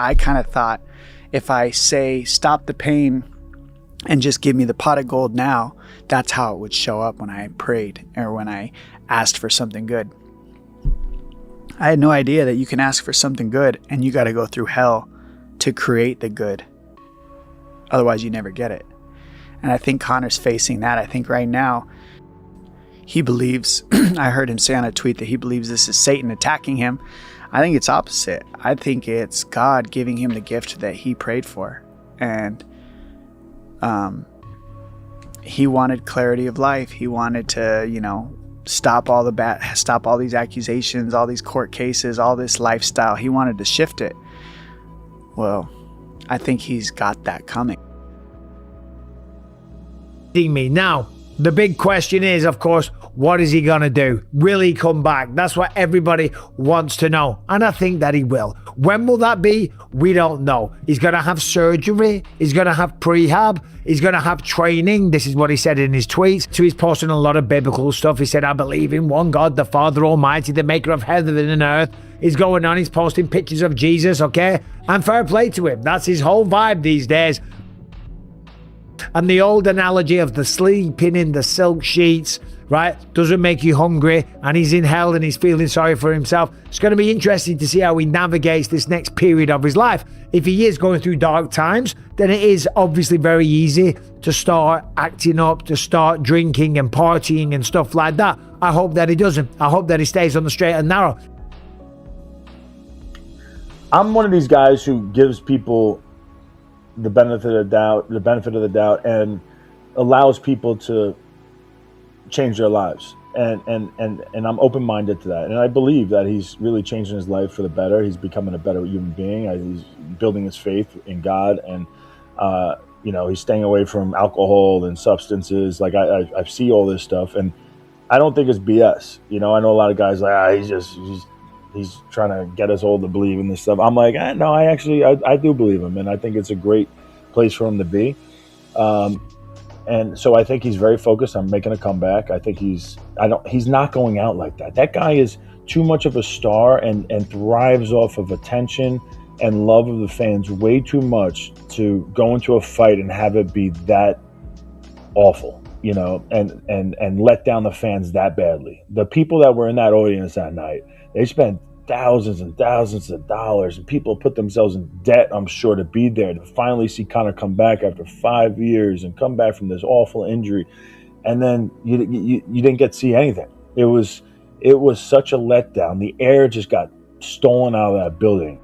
I kind of thought if I say stop the pain and just give me the pot of gold now, that's how it would show up when I prayed or when I asked for something good. I had no idea that you can ask for something good and you got to go through hell to create the good. Otherwise, you never get it. And I think Conor's facing that. I think right now, he believes, I heard him say on a tweet that he believes this is Satan attacking him. I think it's opposite. I think it's God giving him the gift that he prayed for. And he wanted clarity of life. He wanted to, stop all these accusations, all these court cases, all this lifestyle. He wanted to shift it. Well, I think he's got that coming. Me now, the big question is, of course, what is he gonna do? Will he come back? That's what everybody wants to know, and I think that he will. When will that be? We don't know. He's gonna have surgery, he's gonna have prehab, he's gonna have training. This is what he said in his tweets. So he's posting a lot of biblical stuff. He said, I believe in one God, the Father Almighty, the maker of heaven and earth. He's going on, he's posting pictures of Jesus, okay? And fair play to him. That's his whole vibe these days. And the old analogy of the sleeping in the silk sheets, right, doesn't make you hungry, and he's in hell and he's feeling sorry for himself. It's going to be interesting to see how he navigates this next period of his life. If he is going through dark times, then it is obviously very easy to start acting up, to start drinking and partying and stuff like that. I hope that he doesn't. I hope that he stays on the straight and narrow. I'm one of these guys who gives people the benefit of the doubt, and allows people to change their lives. And I'm open-minded to that. And I believe that he's really changing his life for the better. He's becoming a better human being. He's building his faith in God, and he's staying away from alcohol and substances. Like I see all this stuff, and I don't think it's BS. I know a lot of guys like, he's trying to get us all to believe in this stuff. I'm like, no, I do believe him, and I think it's a great place for him to be. And so I think he's very focused on making a comeback. I think he's not going out like that. That guy is too much of a star and thrives off of attention and love of the fans way too much to go into a fight and have it be that awful, and let down the fans that badly. The people that were in that audience that night, they spent thousands and thousands of dollars, and people put themselves in debt, I'm sure, to be there, to finally see Conor come back after 5 years and come back from this awful injury. And then you didn't get to see anything. It was such a letdown. The air just got stolen out of that building.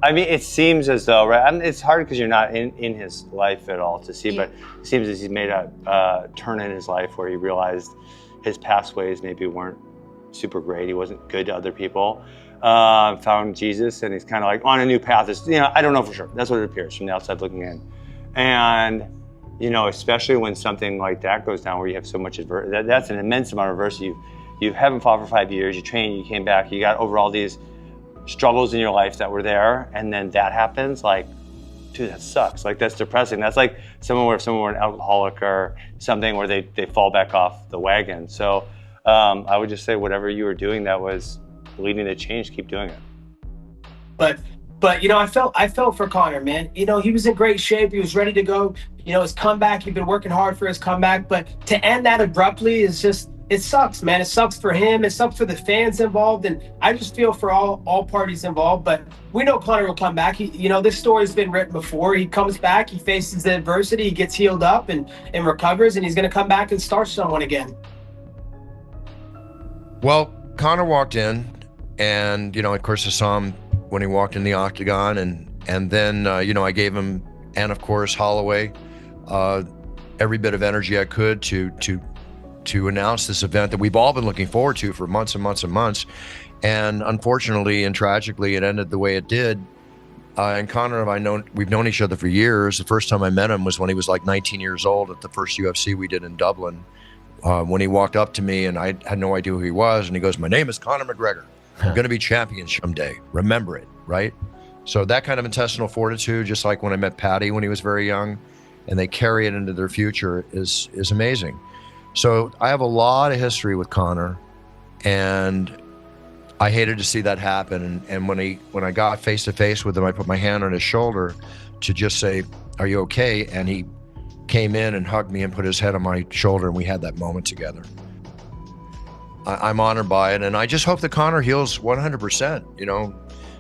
I mean, it seems as though, right? It's hard because you're not in his life at all to see, but it seems as he's made a turn in his life where he realized his past ways maybe weren't super great. He wasn't good to other people. Found Jesus, and he's kind of like on a new path. I don't know for sure. That's what it appears from the outside looking in. And especially when something like that goes down, where you have so much adversity, that's an immense amount of adversity. You haven't fought for 5 years. You trained. You came back. You got over all these struggles in your life that were there, and then that happens. Like, dude, that sucks. Like, that's depressing. That's like someone were an alcoholic or something where they fall back off the wagon. So I would just say whatever you were doing that was leading to change, keep doing it. But I felt for Conor, man. He was in great shape. He was ready to go. His comeback, he'd been working hard for his comeback. But to end that abruptly is just, it sucks, man. It sucks for him. It sucks for the fans involved. And I just feel for all parties involved. But we know Conor will come back. This story's been written before. He comes back, he faces the adversity, he gets healed up and recovers, and he's going to come back and start someone again. Well, Conor walked in, and of course I saw him when he walked in the octagon, and then I gave him, and of course Holloway, every bit of energy I could to announce this event that we've all been looking forward to for months and months and months. And unfortunately and tragically, it ended the way it did. And Conor and we've known each other for years. The first time I met him was when he was like 19 years old at the first UFC we did in Dublin. When he walked up to me, and I had no idea who he was, and he goes, "My name is Conor McGregor. I'm going to be champion someday. Remember it," right? So that kind of intestinal fortitude, just like when I met Patty when he was very young, and they carry it into their future, is amazing. So I have a lot of history with Conor, and I hated to see that happen. And when I got face to face with him, I put my hand on his shoulder to just say, "Are you okay?" And he came in and hugged me and put his head on my shoulder, and we had that moment together. I'm honored by it, and I just hope that Conor heals 100%. You know,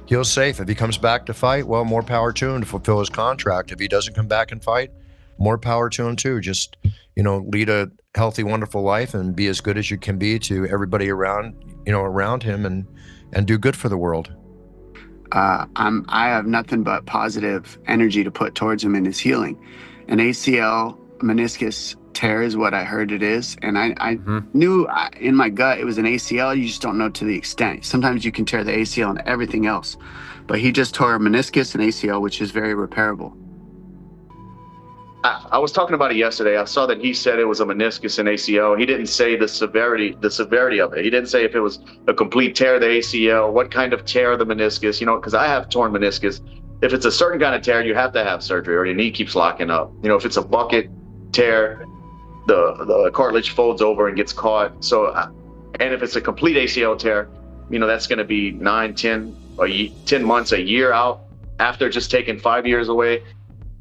heals safe. If he comes back to fight, well, more power to him to fulfill his contract. If he doesn't come back and fight, more power to him too. Just, you know, lead a healthy, wonderful life and be as good as you can be to everybody around, you know, around him, and do good for the world. I have nothing but positive energy to put towards him in his healing. An ACL meniscus tear is what I heard it is, and I knew in my gut it was an ACL. You just don't know to the extent. Sometimes you can tear the ACL and everything else, but he just tore a meniscus and ACL, which is very repairable. I was talking about it yesterday. I saw that he said it was a meniscus and ACL. He didn't say the severity of it. He didn't say if it was a complete tear of the ACL, what kind of tear of the meniscus, you know, because I have torn meniscus. If it's a certain kind of tear, you have to have surgery or your knee keeps locking up. You know, if it's a bucket tear, the cartilage folds over and gets caught. So, and if it's a complete ACL tear, you know, that's going to be 9, 10 months, a year out after just taking 5 years away.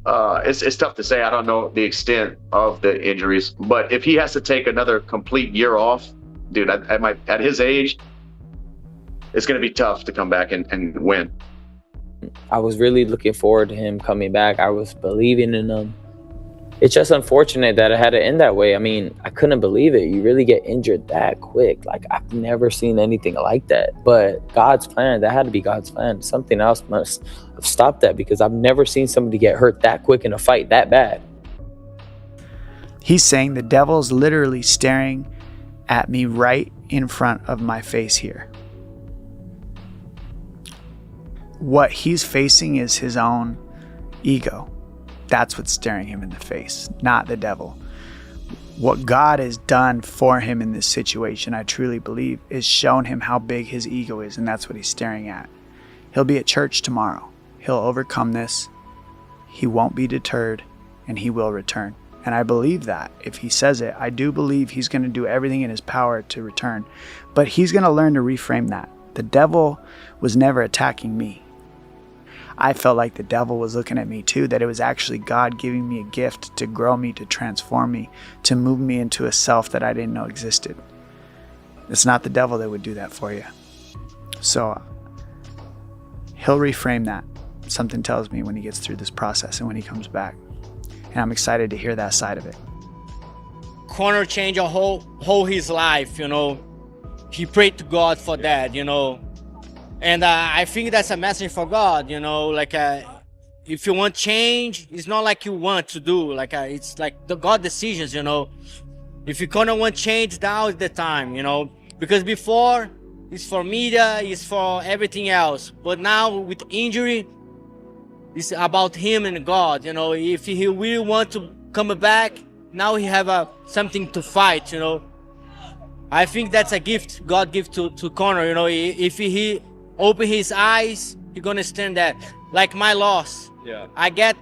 It's tough to say. I don't know the extent of the injuries, but if he has to take another complete year off, dude, at his age, it's going to be tough to come back and win. I was really looking forward to him coming back. I was believing in him. It's just unfortunate that it had to end that way. I mean, I couldn't believe it. You really get injured that quick. Like, I've never seen anything like that. But God's plan, that had to be God's plan. Something else must have stopped that, because I've never seen somebody get hurt that quick in a fight that bad. He's saying the devil's literally staring at me right in front of my face here. What he's facing is his own ego. That's what's staring him in the face, not the devil. What God has done for him in this situation, I truly believe, is shown him how big his ego is, and that's what he's staring at. He'll be at church tomorrow. He'll overcome this. He won't be deterred, and he will return. And I believe that. If he says it, I do believe he's going to do everything in his power to return. But he's going to learn to reframe that. The devil was never attacking me. I felt like the devil was looking at me too, that it was actually God giving me a gift to grow me, to transform me, to move me into a self that I didn't know existed. It's not the devil that would do that for you. So he'll reframe that. Something tells me when he gets through this process and when he comes back. And I'm excited to hear that side of it. Conor changed a whole his life, you know. He prayed to God for that, you know. And I think that's a message for God, you know, like if you want change, it's not like you want to do, like it's like the God decisions, you know. If you kind of want change, now is the time, you know, because before it's for media, it's for everything else. But now with injury, it's about him and God, you know. If he really want to come back, now he have something to fight, you know. I think that's a gift God gives to Conor, you know. If he open his eyes, he gonna stand that. Like my loss, yeah. I get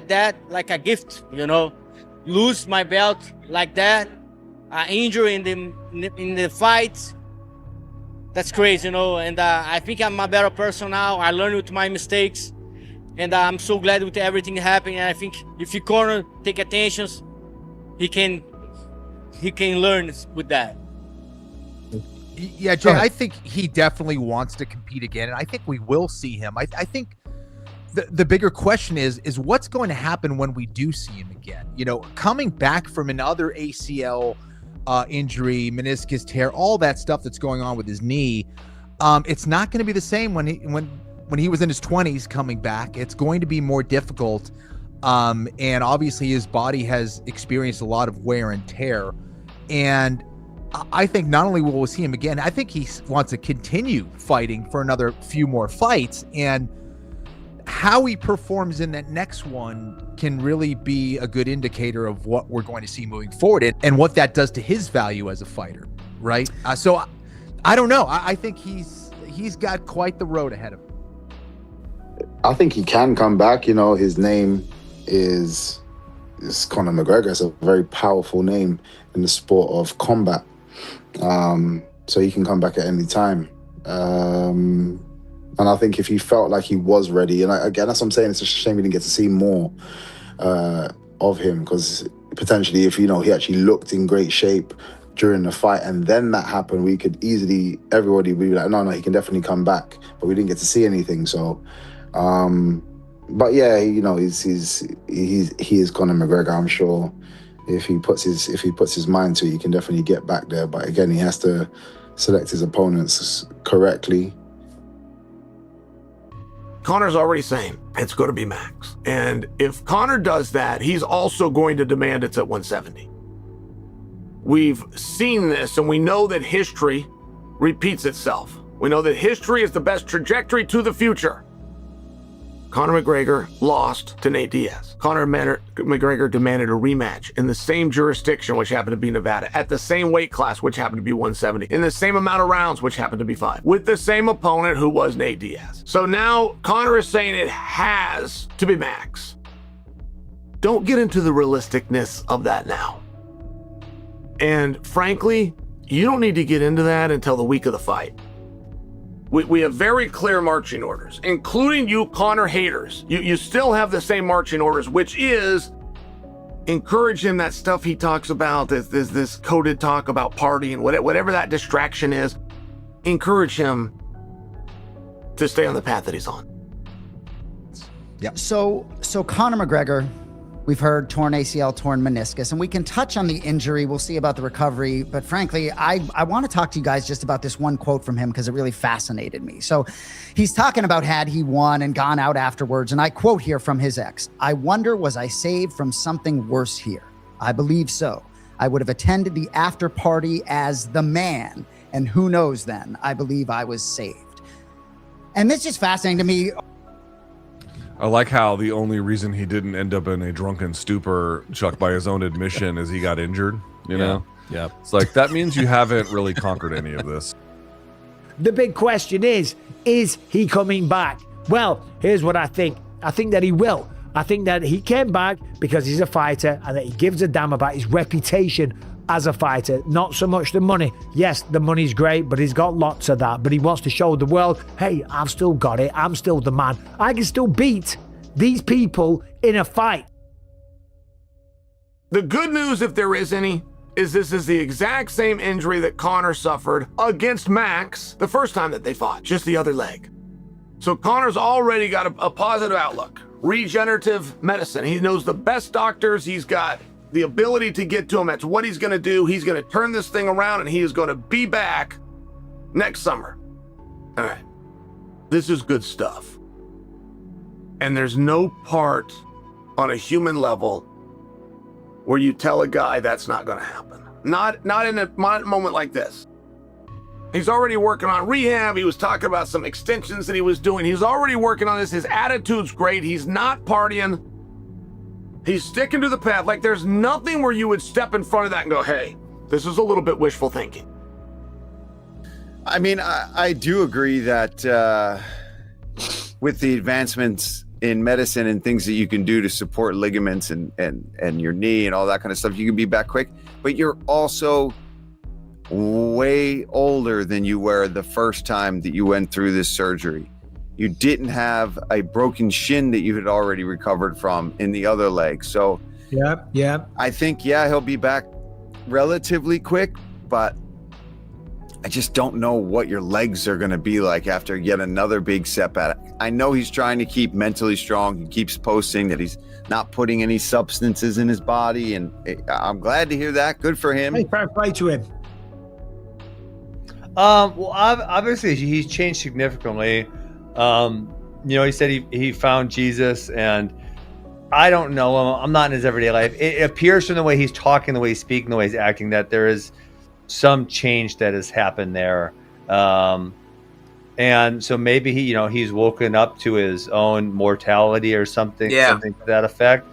that like a gift, you know. Lose my belt like that, injury in the fight. That's crazy, you know. And I think I'm a better person now. I learned with my mistakes, and I'm so glad with everything happening. And I think if you Conor take attention, he can learn with that. Yeah, Jay, I think he definitely wants to compete again, and I think we will see him. I think the bigger question is what's going to happen when we do see him again? You know, coming back from another ACL injury, meniscus tear, all that stuff that's going on with his knee, it's not going to be the same when he was in his 20s coming back. It's going to be more difficult, and obviously his body has experienced a lot of wear and tear, and I think not only will we see him again, I think he wants to continue fighting for another few more fights, and how he performs in that next one can really be a good indicator of what we're going to see moving forward and what that does to his value as a fighter, right? So I don't know. I think he's got quite the road ahead of him. I think he can come back. You know, his name is Conor McGregor. It's a very powerful name in the sport of combat. So he can come back at any time. And I think if he felt like he was ready, and again, that's what I'm saying, it's a shame we didn't get to see more of him, because potentially if, he actually looked in great shape during the fight and then that happened, we could easily, everybody would be like, no, he can definitely come back, but we didn't get to see anything. So, but yeah, he is Conor McGregor. I'm sure if he puts his mind to it, he can definitely get back there. But again, he has to select his opponents correctly. Conor's already saying it's going to be Max. And if Conor does that, he's also going to demand it's at 170. We've seen this, and we know that history repeats itself. We know that history is the best trajectory to the future. Conor McGregor lost to Nate Diaz. Conor McGregor demanded a rematch in the same jurisdiction, which happened to be Nevada, at the same weight class, which happened to be 170, in the same amount of rounds, which happened to be 5, with the same opponent who was Nate Diaz. So now Conor is saying it has to be Max. Don't get into the realisticness of that now. And frankly, you don't need to get into that until the week of the fight. We have very clear marching orders, including you Conor haters. You still have the same marching orders, which is encourage him, that stuff he talks about, this coded talk about partying, whatever that distraction is, encourage him to stay on the path that he's on. Yep. So Conor McGregor, we've heard torn ACL, torn meniscus, and we can touch on the injury. We'll see about the recovery. But frankly, I want to talk to you guys just about this one quote from him because it really fascinated me. So he's talking about had he won and gone out afterwards. And I quote here from his ex, "I wonder, was I saved from something worse here? I believe so. I would have attended the after party as the man. And who knows then? I believe I was saved." And this is fascinating to me. I like how the only reason he didn't end up in a drunken stupor, Chuck, by his own admission, is he got injured. You know? Yeah. It's like, that means you haven't really conquered any of this. The big question is he coming back? Well, here's what I think. I think that he will. I think that he came back because he's a fighter and that he gives a damn about his reputation as a fighter, not so much the money. Yes, the money's great, but he's got lots of that. But he wants to show the world, hey, I've still got it. I'm still the man. I can still beat these people in a fight. The good news, if there is any, is this is the exact same injury that Conor suffered against Max the first time that they fought, just the other leg. So Conor's already got a positive outlook. Regenerative medicine. He knows the best doctors. He's got the ability to get to him. That's what he's going to do. He's going to turn this thing around, and he is going to be back next summer. All right. This is good stuff. And there's no part on a human level where you tell a guy that's not going to happen. Not in a moment like this. He's already working on rehab. He was talking about some extensions that he was doing. He's already working on this. His attitude's great. He's not partying. He's sticking to the path. Like, there's nothing where you would step in front of that and go, hey, this is a little bit wishful thinking. I mean, I do agree that with the advancements in medicine and things that you can do to support ligaments and your knee and all that kind of stuff, you can be back quick. But you're also way older than you were the first time that you went through this surgery. You didn't have a broken shin that you had already recovered from in the other leg. So yeah. I think, he'll be back relatively quick, but I just don't know what your legs are going to be like after yet another big setback. I know he's trying to keep mentally strong. He keeps posting that he's not putting any substances in his body, and I'm glad to hear that. Good for him. Hey, fair play to him. Well, obviously he's changed significantly. He said he found Jesus, and I don't know him. I'm not in his everyday life. It appears from the way he's talking, the way he's speaking, the way he's acting, that there is some change that has happened there. And so maybe he's woken up to his own mortality or something to that effect.